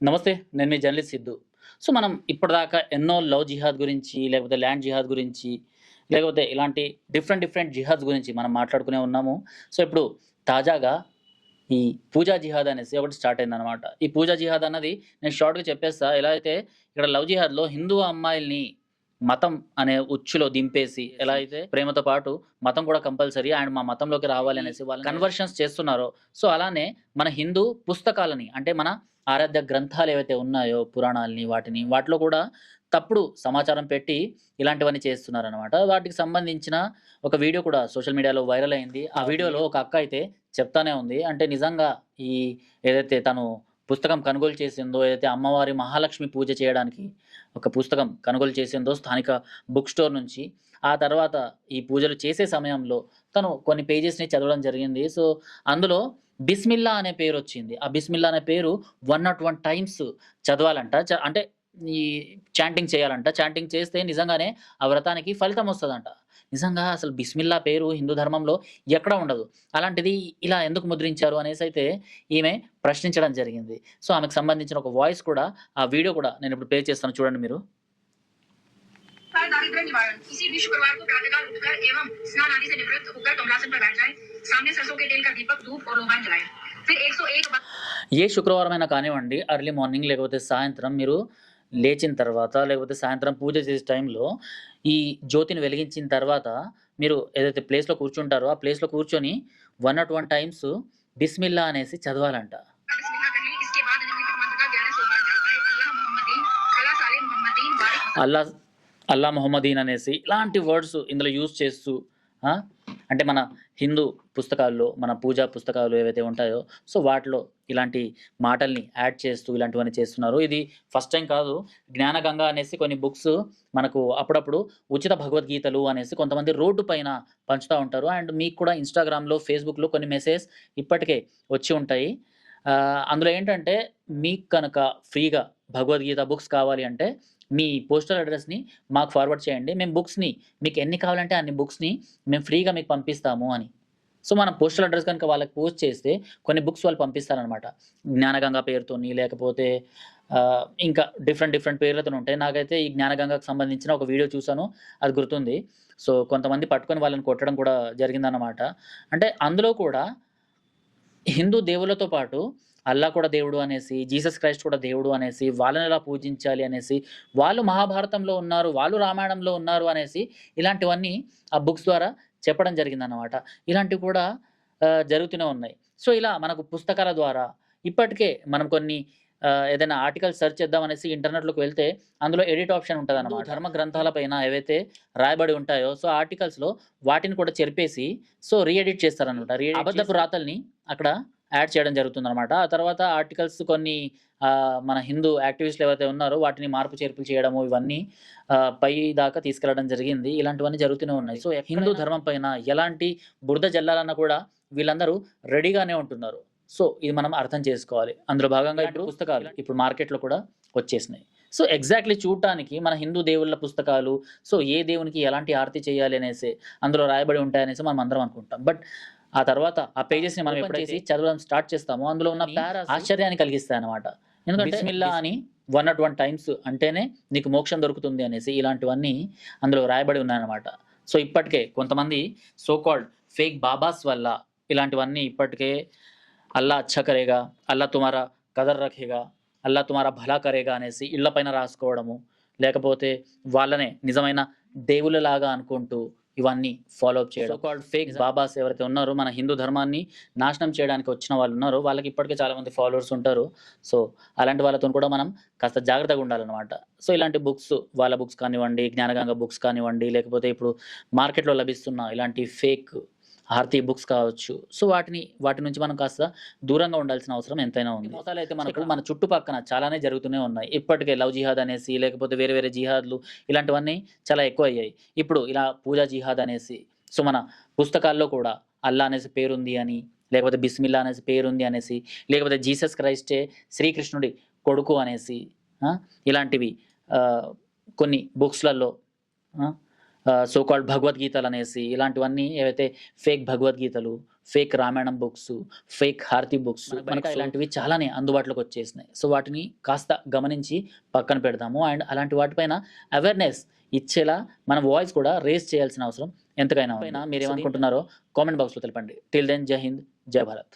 నమస్తే. నేను మీ journalist Siddhu. So, మనం ఇప్పటిదాకా ఎన్నో లవ్ జిహాద్ గురించి, లేకపోతే ల్యాండ్ జిహాద్ గురించి, లేకపోతే ఇలాంటి డిఫరెంట్ జిహాద్స్ గురించి మనం మాట్లాడుకునే ఉన్నాము. సో, ఇప్పుడు తాజాగా ఈ పూజా జిహాద్ అనేసి ఒకటి స్టార్ట్ అయిందనమాట. ఈ పూజా జిహాద్ అన్నది నేను షార్ట్‌గా చెప్పేస్తా. ఎలా అయితే ఇక్కడ లవ్ జిహాద్‌లో హిందూ అమ్మాయిల్ని మతం అనే ఉచ్చులో దింపేసి, ఎలా అయితే ప్రేమతో పాటు మతం కూడా కంపల్సరీ అండ్ మా మతంలోకి రావాలి అనేసి వాళ్ళని కన్వర్షన్స్ చేస్తున్నారో, సో, అలానే మన హిందూ పుస్తకాలని అంటే మన ఆరాధ్య గ్రంథాలు ఏవైతే ఉన్నాయో పురాణాల్ని వాటిలో కూడా తప్పుడు సమాచారం పెట్టి ఇలాంటివన్నీ చేస్తున్నారనమాట. వాటికి సంబంధించిన ఒక వీడియో కూడా సోషల్ మీడియాలో వైరల్ అయింది. ఆ వీడియోలో ఒక అక్క అయితే చెప్తానే ఉంది. అంటే నిజంగా ఈ ఏదైతే తను పుస్తకం కొనుగోలు చేసిందో, ఏదైతే అమ్మవారి మహాలక్ష్మి పూజ చేయడానికి ఒక పుస్తకం కొనుగోలు చేసిందో స్థానిక బుక్ స్టోర్ నుంచి, ఆ తర్వాత ఈ పూజలు చేసే సమయంలో తను కొన్ని పేజెస్‌ని చదవడం జరిగింది. సో, అందులో బిస్మిల్లా అనే పేరొచ్చింది. ఆ బిస్మిల్లా అనే పేరు 101 టైమ్స్ చదవాలంట. అంటే ఈ చాంటింగ్ చేయాలంట. చాంటింగ్ చేస్తే నిజంగానే ఆ వ్రతానికి ఫలితమొస్తదంట. నిజంగా అసలు బిస్మిల్లా పేరు హిందూ ధర్మంలో ఎక్కడ ఉండదు. అలాంటిది ఇలా ఎందుకు ముద్రించారు అనేసైతే ఈమె ప్రశ్నించడం జరిగింది. సో, ఆమెకు సంబంధించిన ఒక వాయిస్ కూడా, ఆ వీడియో కూడా నేనిప్పుడు ప్లే చేస్తాను చూడండి మీరు. दारिद्र्य निवारण किसी भी शुक्रवार को प्रातःकाल उठकर एवं स्नान आदि से निवृत्त होकर कमलासन पर बैठ जाएं। सामने सरसों के तेल का दीपक धूप और रोगान जलाएं। फिर 101 ఏ శుక్రవారమైనా కానివ్వండి, ఎర్లీ మార్నింగ్ లేకపోతే సాయంత్రం మీరు లేచిన తర్వాత, లేకపోతే సాయంత్రం పూజ చేసే టైంలో ఈ జ్యోతిని వెలిగించిన తర్వాత మీరు ఏదైతే ప్లేస్‌లో కూర్చుంటారో, ఆ ప్లేస్‌లో కూర్చొని 101 టైమ్స్ బిస్మిల్లా అనేసి చదవాలంట. बिस्मिल्लाह कहें। इसके बाद निम्नलिखित मंत्र का 11 सोपान जाता है। अल्लाह मोहम्मदीन खला साले मोहम्मदीन बारिक అల్లా అల్లా మొహమ్మదీన్ అనేసి ఇలాంటి వర్డ్స్ ఇందులో యూజ్ చేస్తూ ఆ! అంటే మన హిందూ పుస్తకాల్లో, మన పూజా పుస్తకాలు ఏవైతే ఉంటాయో, సో, వాటిలో ఇలాంటి మాటల్ని యాడ్ చేస్తూ ఇలాంటివన్నీ చేస్తున్నారు. ఇది ఫస్ట్ టైమ్ కాదు. జ్ఞానగంగ అనేసి కొన్ని బుక్స్ మనకు అప్పుడప్పుడు ఉచిత భగవద్గీతలు అనేసి కొంతమంది రోడ్డు పైన పంచుతా ఉంటారు. అండ్ మీకు కూడా ఇన్‌స్టాగ్రామ్‌లో, ఫేస్‌బుక్‌లో కొన్ని మెసేజ్ ఇప్పటికే వచ్చి ఉంటాయి. అందులో ఏంటంటే మీకు కనుక ఫ్రీగా భగవద్గీత బుక్స్ కావాలి అంటే మీ పోస్టల్ అడ్రెస్‌ని మాకు ఫార్వర్డ్ చేయండి. మేము బుక్స్‌ని మీకు ఎన్ని కావాలంటే అన్ని బుక్స్‌ని మేము ఫ్రీగా మీకు పంపిస్తాము అని. సో, మనం పోస్టల్ అడ్రెస్ గనుక వాళ్ళకి పోస్ట్ చేస్తే కొన్ని బుక్స్ వాళ్ళు పంపిస్తారనమాట. జ్ఞానగంగ పేరుతోని లేకపోతే ఇంకా డిఫరెంట్ పేర్లతోని ఉంటాయి. నాకైతే ఈ జ్ఞానగంగకు సంబంధించిన ఒక వీడియో చూసాను. అది గుర్తుంది. సో, కొంతమంది పట్టుకొని వాళ్ళని కొట్టడం కూడా జరిగిందన్నమాట. అంటే అందులో కూడా హిందూ దేవుళ్ళతో పాటు అల్లా కూడా దేవుడు అనేసి, జీసస్ క్రైస్ట్ కూడా దేవుడు అనేసి, వాళ్ళనెలా పూజించాలి అనేసి, వాళ్ళు మహాభారతంలో ఉన్నారు, వాళ్ళు రామాయణంలో ఉన్నారు అనేసి ఇలాంటివన్నీ ఆ బుక్స్ ద్వారా చెప్పడం జరిగిందనమాట. ఇలాంటివి కూడా జరుగుతూనే ఉన్నాయి. సో, ఇలా మనకు పుస్తకాల ద్వారా ఇప్పటికే మనం కొన్ని ఏదైనా ఆర్టికల్ సెర్చ్ చేద్దామనేసి ఇంటర్నెట్‌లోకి వెళ్తే అందులో ఎడిట్ ఆప్షన్ ఉంటదనమాట. ధర్మ గ్రంథాల పైన ఏవైతే రాయబడి ఉంటాయో, సో, ఆర్టికల్స్‌లో వాటిని కూడా చెరిపేసి సో, ఎడిట్ చేస్తారనమాట. అబద్ధపు రాతల్ని అక్కడ యాడ్ చేయడం జరుగుతుందనమాట. ఆ తర్వాత ఆర్టికల్స్ కొన్ని మన హిందూ యాక్టివిస్టులు ఎవరైతే ఉన్నారో వాటిని మార్పు చేర్పులు చేయడము ఇవన్నీ పై దాకా తీసుకెళ్లడం జరిగింది. ఇలాంటివన్నీ జరుగుతూనే ఉన్నాయి. సో, హిందూ ధర్మం పైన ఎలాంటి బురద జల్లాలన్నా కూడా వీళ్ళందరూ రెడీగానే ఉంటున్నారు. సో, ఇది మనం అర్థం చేసుకోవాలి. అందులో భాగంగా ఇప్పుడు పుస్తకాలు ఇప్పుడు మార్కెట్‌లో కూడా వచ్చేసినాయి. సో, ఎగ్జాక్ట్‌లీ చూడటానికి మన హిందూ దేవుళ్ళ పుస్తకాలు, సో, ఏ దేవునికి ఎలాంటి ఆరతి చేయాలి అనేసి అందులో రాయబడి ఉంటాయనేసి మనం అందరం అనుకుంటాం. బట్ ఆ తర్వాత ఆ పేజెస్‌ని మనం ఎప్పుడైతే చదవడం స్టార్ట్ చేస్తామో అందులో ఉన్న పారాస్ ఆశ్చర్యాన్ని కలిగిస్తాయన్నమాట. ఎందుకంటే బిస్మిల్లా అని 101 టైమ్స్ అంటేనే నీకు మోక్షం దొరుకుతుంది అనేసి ఇలాంటివన్నీ అందులో రాయబడి ఉన్నాయన్నమాట. సో, ఇప్పటికే కొంతమంది సో కాల్డ్ ఫేక్ బాబాస్ వల్ల ఇలాంటివన్నీ ఇప్పటికే అల్లా అచ్చా కరేగా, అల్లా తుమారా కదర్ రఖేగా, అల్లా తుమారా భలా కరేగా అనేసి ఇళ్ళ పైన రాసుకోవడము, లేకపోతే వాళ్ళనే నిజమైన దేవుళ్ళలాగా అనుకుంటూ ఇవన్నీ ఫాలో అప్ చేయడం. సో కాల్డ్ ఫేక్ బాబాస్ ఎవరైతే ఉన్నారో మన హిందూ ధర్మాన్ని నాశనం చేయడానికి వచ్చిన వాళ్ళు ఉన్నారో వాళ్ళకి ఇప్పటికే చాలామంది ఫాలోవర్స్ ఉంటారు. సో, అలాంటి వాళ్ళతోని కూడా మనం కాస్త జాగ్రత్తగా ఉండాలనమాట. సో, ఇలాంటి బుక్స్ వాళ్ళ బుక్స్ కానివ్వండి, జ్ఞానగంగ బుక్స్ కానివ్వండి, లేకపోతే ఇప్పుడు మార్కెట్‌లో లభిస్తున్న ఇలాంటి ఫేక్ హారతి బుక్స్ కావచ్చు. సో, వాటి నుంచి మనం కాస్త దూరంగా ఉండాల్సిన అవసరం ఎంతైనా ఉంది. మోసాలైతే మనకు మన చుట్టుపక్కన చాలానే జరుగుతూనే ఉన్నాయి. ఇప్పటికే లవ్ జిహాద్ అనేసి, లేకపోతే వేరే జిహాద్‌లు ఇలాంటివన్నీ చాలా ఎక్కువయ్యాయి. ఇప్పుడు ఇలా పూజా జిహాద్ అనేసి, సో, మన పుస్తకాల్లో కూడా అల్లా అనేసి పేరుంది అని, లేకపోతే బిస్మిల్లా అనేసి పేరుంది అనేసి, లేకపోతే జీసస్ క్రైస్టే శ్రీకృష్ణుడి కొడుకు అనేసి ఇలాంటివి కొన్ని బుక్స్‌లలో ఆ! సో కాల్డ్ భగవద్గీతలు అనేసి ఇలాంటివన్నీ ఏవైతే ఫేక్ భగవద్గీతలు, ఫేక్ రామాయణం బుక్స్, ఫేక్ హారతి బుక్స్ మనకు ఇలాంటివి చాలానే అందుబాటులోకి వచ్చేసినాయి. సో వాటిని కాస్త గమనించి పక్కన పెడదాము. అండ్ అలాంటి వాటిపైన అవేర్నెస్ ఇచ్చేలా మన వాయిస్ కూడా రేస్ చేయాల్సిన అవసరం ఎంతకైనా ఉంది. మీరేమనుకుంటున్నారో కామెంట్ బాక్స్లో తెలపండి. టిల్ దెన్ జై హింద్, జై భారత్.